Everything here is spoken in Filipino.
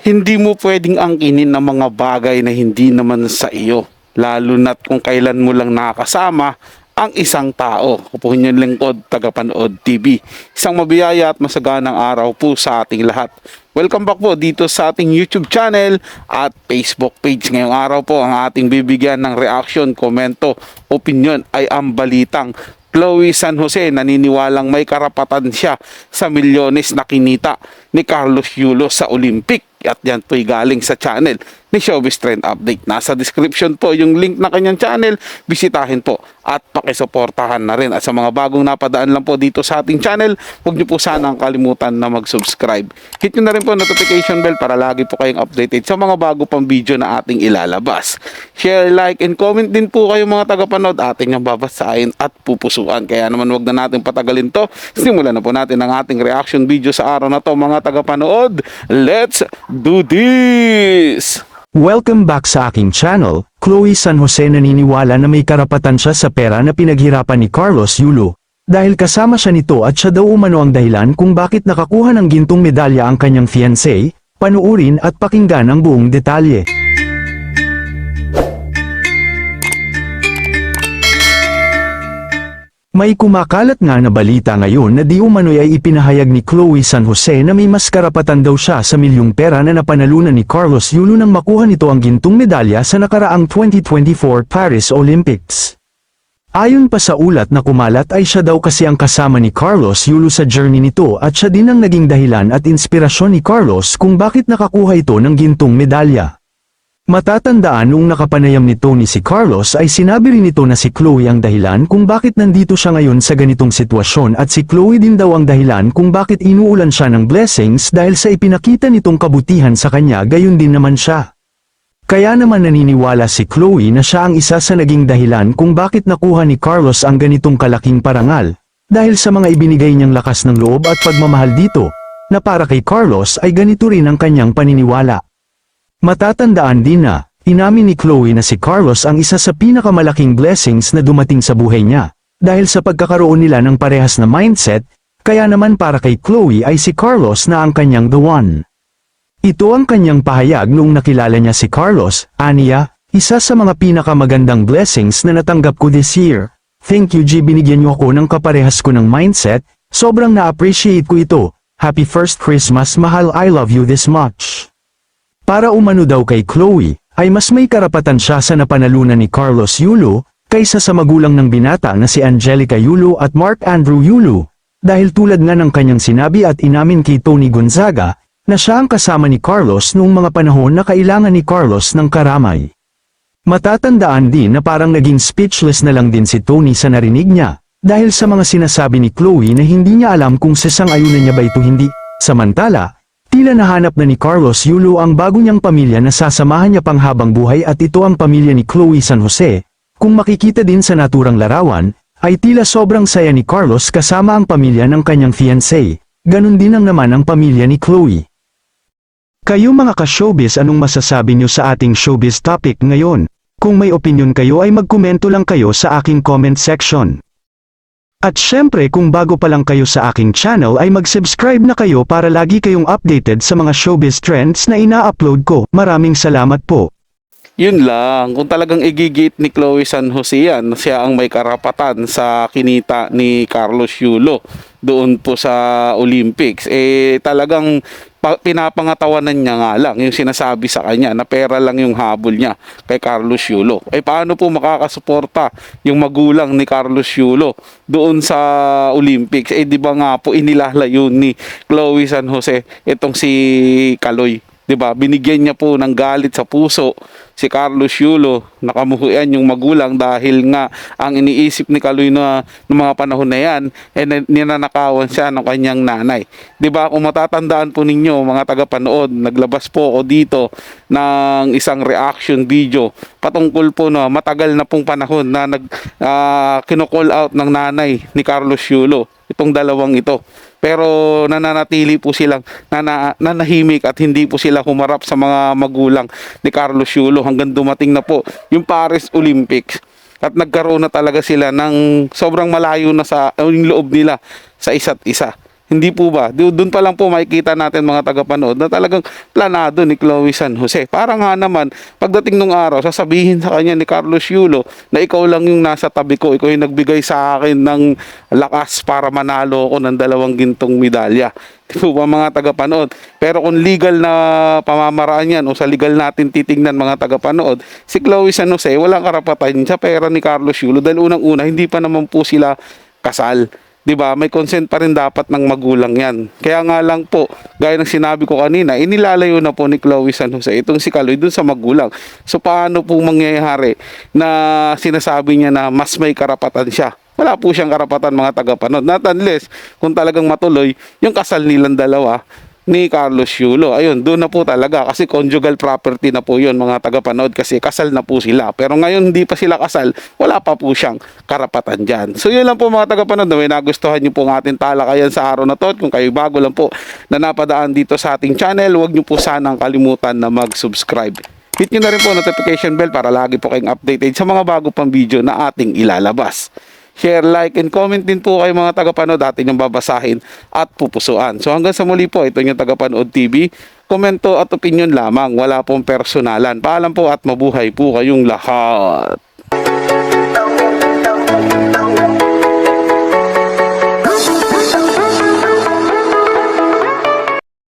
Hindi mo pwedeng angkinin ng mga bagay na hindi naman sa iyo, lalo na't kung kailan mo lang nakakasama ang isang tao. Ako po inyong lingkod, Tagapanood TV. Isang mabiyaya at masaganang araw po sa ating lahat. Welcome back po dito sa ating YouTube channel at Facebook page. Ngayong araw po ang ating bibigyan ng reaction, komento, opinion ay ang balitang Chloe San Jose naniniwalang may karapatan siya sa milyones na kinita ni Carlos Yulo sa Olympic. At yan po'y galing sa channel ni Showbiz Trend Update. Nasa description po yung link na kanyang channel. Bisitahin po at pakisuportahan na rin. At sa mga bagong napadaan lang po dito sa ating channel, huwag niyo po sanang kalimutan na mag-subscribe. Hit nyo na rin po notification bell para lagi po kayong updated sa mga bago pang video na ating ilalabas. Share, like, and comment din po kayo mga tagapanood. Ating yung babasahin at pupusuan. Kaya naman huwag na natin patagalin to. Simulan na po natin ang ating reaction video sa araw na to mga tagapanood. Let's do this! Welcome back sa aking channel. Chloe San Jose naniniwala na may karapatan siya sa pera na pinaghirapan ni Carlos Yulo. Dahil kasama siya nito at siya daw umano ang dahilan kung bakit nakakuha ng gintong medalya ang kanyang fiancé. Panuurin at pakinggan ang buong detalye. May kumakalat nga na balita ngayon na di umano'y ay ipinahayag ni Chloe San Jose na may mas karapatan daw siya sa milyong pera na napanalunan ni Carlos Yulo nang makuha nito ang gintong medalya sa nakaraang 2024 Paris Olympics. Ayon pa sa ulat na kumalat ay siya daw kasi ang kasama ni Carlos Yulo sa journey nito at siya din ang naging dahilan at inspirasyon ni Carlos kung bakit nakakuha ito ng gintong medalya. Matatandaan noong nakapanayam nito ni si Carlos ay sinabi rin nito na si Chloe ang dahilan kung bakit nandito siya ngayon sa ganitong sitwasyon at si Chloe din daw ang dahilan kung bakit inuulan siya ng blessings dahil sa ipinakita nitong kabutihan sa kanya gayon din naman siya. Kaya naman naniniwala si Chloe na siya ang isa sa naging dahilan kung bakit nakuha ni Carlos ang ganitong kalaking parangal dahil sa mga ibinigay niyang lakas ng loob at pagmamahal dito na para kay Carlos ay ganito rin ang kanyang paniniwala. Matatandaan din na, inamin ni Chloe na si Carlos ang isa sa pinakamalaking blessings na dumating sa buhay niya, dahil sa pagkakaroon nila ng parehas na mindset, kaya naman para kay Chloe ay si Carlos na ang kanyang the one. Ito ang kanyang pahayag noong nakilala niya si Carlos, aniya, isa sa mga pinakamagandang blessings na natanggap ko this year. Thank you G, binigyan niyo ako ng kaparehas ko ng mindset, sobrang na-appreciate ko ito. Happy first Christmas mahal, I love you this much. Para umano daw kay Chloe, ay mas may karapatan siya sa napanalunan ni Carlos Yulo, kaysa sa magulang ng binata na si Angelica Yulo at Mark Andrew Yulo, dahil tulad nga ng kanyang sinabi at inamin kay Tony Gonzaga, na siya ang kasama ni Carlos noong mga panahon na kailangan ni Carlos ng karamay. Matatandaan din na parang naging speechless na lang din si Tony sa narinig niya, dahil sa mga sinasabi ni Chloe na hindi niya alam kung sasang-ayunan niya ba ito hindi, samantala, tila nahanap na ni Carlos Yulo ang bago niyang pamilya na sasamahan niya pang habang buhay at ito ang pamilya ni Chloe San Jose. Kung makikita din sa naturang larawan, ay tila sobrang saya ni Carlos kasama ang pamilya ng kanyang fiancé. Ganon din ang naman ang pamilya ni Chloe. Kayo mga ka-showbiz, anong masasabi niyo sa ating showbiz topic ngayon? Kung may opinion kayo ay magkomento lang kayo sa aking comment section. At syempre kung bago pa lang kayo sa aking channel ay mag-subscribe na kayo para lagi kayong updated sa mga showbiz trends na ina-upload ko. Maraming salamat po. Yun lang, kung talagang igigit ni Chloe San Jose yan, siya ang may karapatan sa kinita ni Carlos Yulo doon po sa Olympics, talagang pinapangatawanan niya nga lang yung sinasabi sa kanya na pera lang yung habol niya kay Carlos Yulo. Paano po makakasuporta yung magulang ni Carlos Yulo doon sa Olympics? Di ba nga po inilalayo ni Chloe San Jose itong si Kaloy? 'Di ba? Binigyan niya po ng galit sa puso si Carlos Yulo, nakamuhian yung magulang dahil nga ang iniisip ni Kaloy na ng mga panahon na yan ninanakawan siya ng kanyang nanay. 'Di ba? Kung matatandaan po ninyo mga tagapanood, naglabas po ako dito ng isang reaction video patungkol po na matagal na pong panahon na kino-call out ng nanay ni Carlos Yulo itong dalawang ito. Pero nananatili po silang nanahimik at hindi po sila humarap sa mga magulang ni Carlos Yulo hanggang dumating na po yung Paris Olympics. At nagkaroon na talaga sila ng sobrang malayo na sa yung loob nila sa isa't isa. Hindi po ba? Doon pa lang po makikita natin mga tagapanood na talagang planado ni Chloe San Jose. Para nga naman, pagdating nung araw, sasabihin sa kanya ni Carlos Yulo na ikaw lang yung nasa tabi ko, ikaw yung nagbigay sa akin ng lakas para manalo ako ng 2 gintong medalya. Di po ba mga tagapanood? Pero kung legal na pamamaraan yan o sa legal natin titingnan mga tagapanood, si Chloe San Jose walang karapatan sa pera ni Carlos Yulo dahil unang-una hindi pa naman po sila kasal. 'Di ba? May consent pa rin dapat ng magulang 'yan. Kaya nga lang po, gaya ng sinabi ko kanina, inilalayo na po ni Chloe San Jose itong si Kaloy dun sa magulang. So paano po mangyayari na sinasabi niya na mas may karapatan siya? Wala po siyang karapatan mga tagapanood. Not unless kung talagang matuloy yung kasal nilang dalawa ni Carlos Yulo. Ayun, doon na po talaga kasi conjugal property na po yun mga tagapanood kasi kasal na po sila. Pero ngayon hindi pa sila kasal, wala pa po siyang karapatan dyan. So yun lang po mga tagapanood, na may nagustuhan nyo po ng ating talakayan sa araw na to. At kung kayo bago lang po na napadaan dito sa ating channel, huwag nyo po sanang kalimutan na mag-subscribe. Hit nyo na rin po notification bell para lagi po kayong updated sa mga bago pang video na ating ilalabas. Share, like, and comment din po kayo mga tagapanood, atin yung babasahin at pupusuan. So hanggang sa muli po, ito yung Tagapanood TV. Komento at opinion lamang, wala pong personalan. Paalam po at mabuhay po kayong lahat.